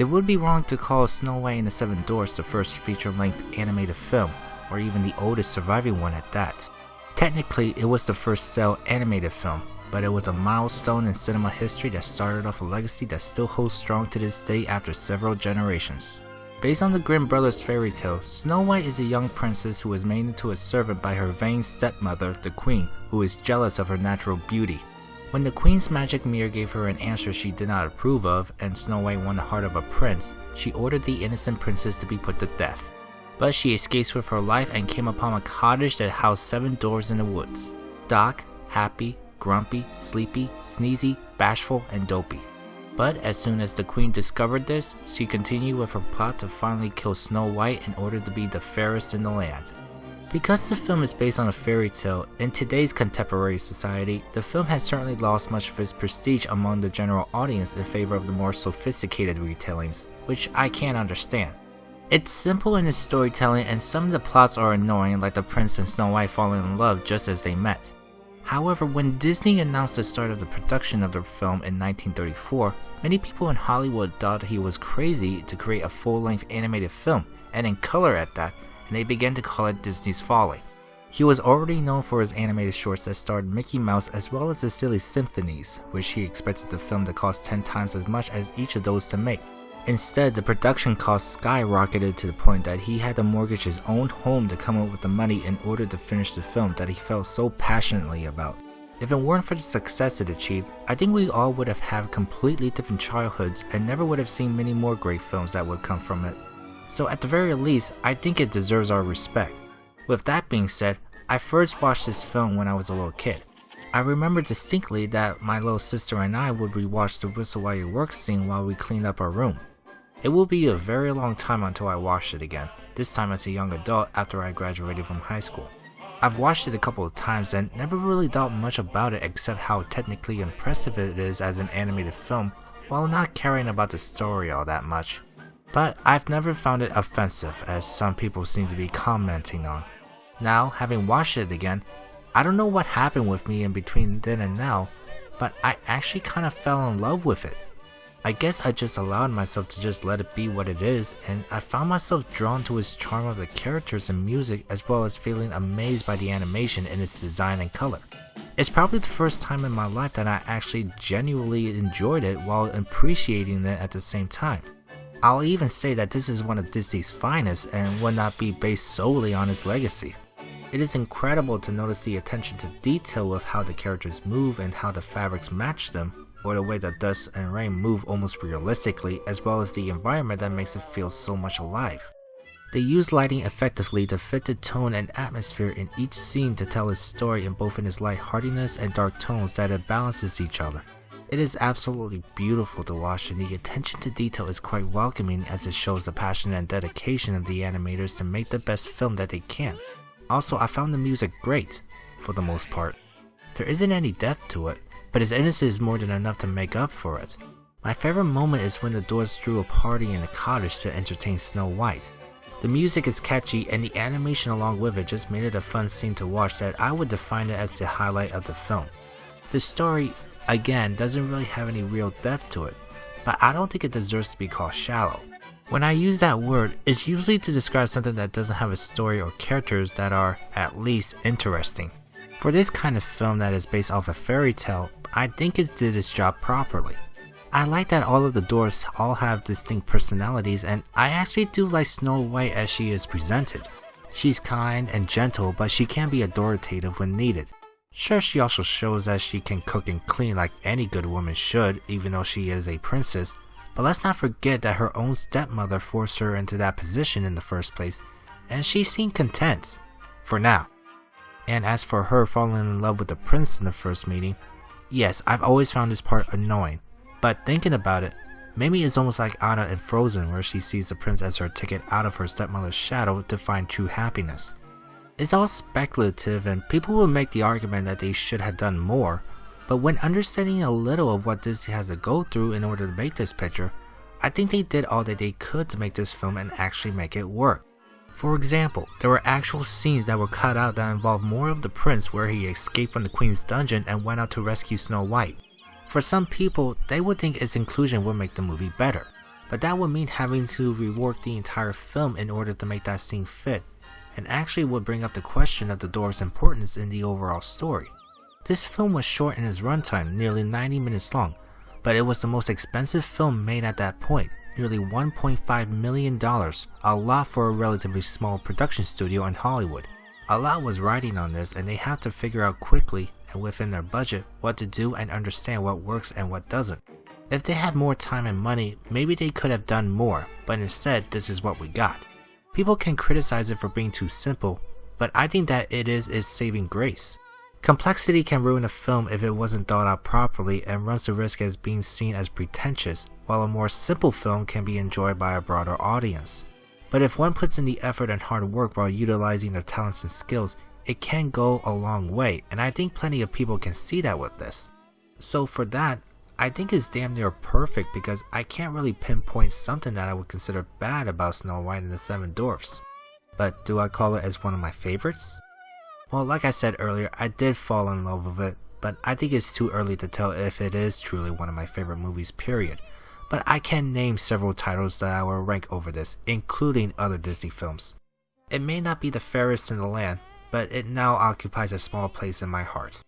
would be wrong to call Snow White and the Seven Dwarfs the first feature-length animated film, or even the oldest surviving one at that. Technically, it was the first cel animated film, but it was a milestone in cinema history that started off a legacy that still holds strong to this day after several generations. Based on the Grimm brothers' fairy tale, Snow White is a young princess who is made into a servant by her vain stepmother, the queen, who is jealous of her natural beauty. When the queen's magic mirror gave her an answer she did not approve of, and Snow White won the heart of a prince, she ordered the innocent princess to be put to death. But she escapes with her life and came upon a cottage that housed 7 dwarves in the woods: Doc, Happy, Grumpy, Sleepy, Sneezy, Bashful, and Dopey. But as soon as the queen discovered this, she continued with her plot to finally kill Snow White in order to be the fairest in the land. Because the film is based on a fairy tale, in today's contemporary society, the film has certainly lost much of its prestige among the general audience in favor of the more sophisticated retellings, which I can't understand. It's simple in its storytelling, and some of the plots are annoying, like the prince and Snow White falling in love just as they met. However, when Disney announced the start of the production of the film in 1934, many people in Hollywood thought he was crazy to create a full-length animated film, and in color at that, and they began to call it Disney's folly. He was already known for his animated shorts that starred Mickey Mouse as well as the Silly Symphonies, which he expected the film to cost 10 times as much as each of those to make. Instead, the production costs skyrocketed to the point that he had to mortgage his own home to come up with the money in order to finish the film that he felt so passionately about. If it weren't for the success it achieved, I think we all would have had completely different childhoods and never would have seen many more great films that would come from it. So at the very least, I think it deserves our respect. With that being said, I first watched this film when I was a little kid. I remember distinctly that my little sister and I would rewatch the Whistle While You Work scene while we cleaned up our room. It will be a very long time until I watched it again, this time as a young adult after I graduated from high school. I've watched it a couple of times and never really thought much about it except how technically impressive it is as an animated film, while not caring about the story all that much. But I've never found it offensive, as some people seem to be commenting on. Now, having watched it again, I don't know what happened with me in between then and now, but I actually kind of fell in love with it. I guess I just allowed myself to just let it be what it is, and I found myself drawn to its charm of the characters and music, as well as feeling amazed by the animation in its design and color. It's probably the first time in my life that I actually genuinely enjoyed it while appreciating it at the same time. I'll even say that this is one of Disney's finest and would not be based solely on its legacy. It is incredible to notice the attention to detail of how the characters move and how the fabrics match them, or the way that dust and rain move almost realistically, as well as the environment that makes it feel so much alive. They use lighting effectively to fit the tone and atmosphere in each scene to tell its story in both in its lightheartedness and dark tones that it balances each other. It is absolutely beautiful to watch, and the attention to detail is quite welcoming as it shows the passion and dedication of the animators to make the best film that they can. Also, I found the music great, for the most part. There isn't any depth to it, but its innocence is more than enough to make up for it. My favorite moment is when the dwarves threw a party in the cottage to entertain Snow White. The music is catchy, and the animation along with it just made it a fun scene to watch that I would define it as the highlight of the film. The story, again, doesn't really have any real depth to it, but I don't think it deserves to be called shallow. When I use that word, it's usually to describe something that doesn't have a story or characters that are, at least, interesting. For this kind of film that is based off a fairy tale, I think it did its job properly. I like that all of the dwarfs all have distinct personalities, and I actually do like Snow White as she is presented. She's kind and gentle, but she can be authoritative when needed. Sure, she also shows that she can cook and clean like any good woman should, even though she is a princess, but let's not forget that her own stepmother forced her into that position in the first place, and she seemed content. For now. And as for her falling in love with the prince in the first meeting, yes, I've always found this part annoying, but thinking about it, maybe it's almost like Anna in Frozen, where she sees the prince as her ticket out of her stepmother's shadow to find true happiness. It's all speculative, and people will make the argument that they should have done more, but when understanding a little of what Disney has to go through in order to make this picture, I think they did all that they could to make this film and actually make it work. For example, there were actual scenes that were cut out that involved more of the prince, where he escaped from the queen's dungeon and went out to rescue Snow White. For some people, they would think its inclusion would make the movie better. but that would mean having to rework the entire film in order to make that scene fit, and actually would bring up the question of the dwarves' importance in the overall story. This film was short in its runtime, nearly 90 minutes long, but it was the most expensive film made at that point, nearly $1.5 million, a lot for a relatively small production studio in Hollywood. A lot was riding on this, and they had to figure out quickly and within their budget what to do and understand what works and what doesn't. If they had more time and money, maybe they could have done more, but instead this is what we got. People can criticize it for being too simple, but I think that it is its saving grace. Complexity can ruin a film if it wasn't thought out properly and runs the risk as being seen as pretentious, while a more simple film can be enjoyed by a broader audience. But if one puts in the effort and hard work while utilizing their talents and skills, it can go a long way, and I think plenty of people can see that with this. So for that, I think it's damn near perfect because I can't really pinpoint something that I would consider bad about Snow White and the Seven Dwarfs. But do I call it as one of my favorites? Well, like I said earlier, I did fall in love with it, but I think it's too early to tell if it is truly one of my favorite movies, period. But I can name several titles that I will rank over this, including other Disney films. It may not be the fairest in the land, but it now occupies a small place in my heart.